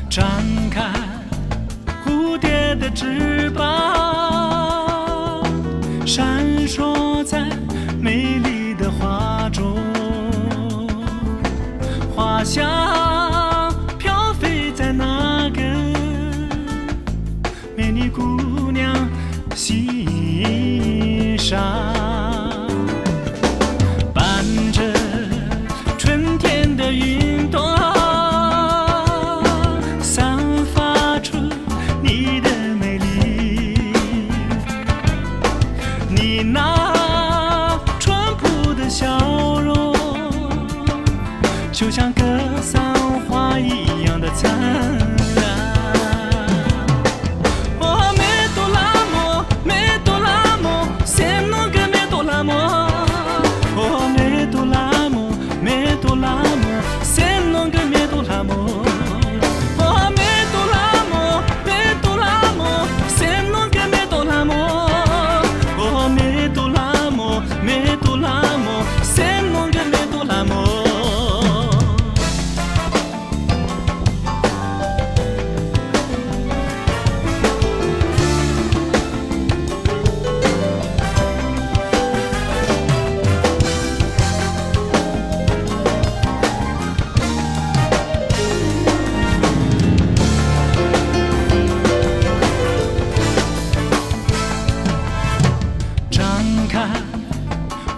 张开蝴蝶的翅膀，闪烁在美丽的花中，花香飘飞在那个美丽姑娘心上，伴着春天的云朵。 你那淳朴的笑容，就像格桑花一样的灿烂。哦，梅多拉莫，梅多拉莫，c'est non que梅多拉莫。哦，梅多拉莫，梅多拉莫，c'est non que梅多拉莫。哦，梅多拉莫，梅多拉莫，c'est non que梅多拉莫。 梅多拉莫，梅多拉莫，c'est non que梅多拉莫。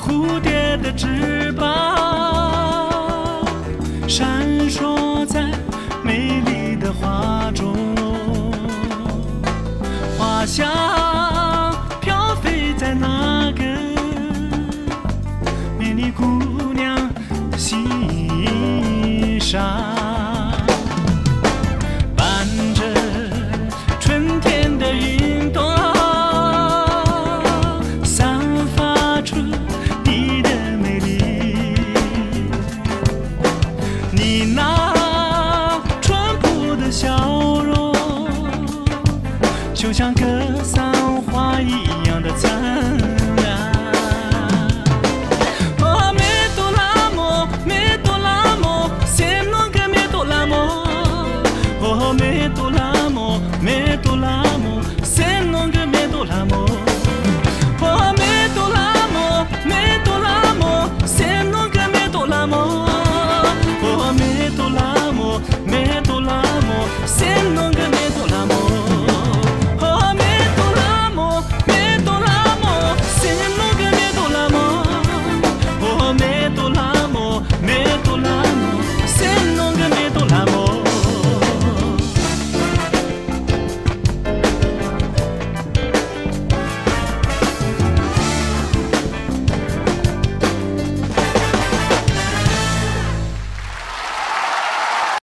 蝴蝶的翅膀，闪烁在美丽的花中，花香飘飞在那个美丽姑娘心上，伴着春天的云朵。 你那淳朴的笑容，就像个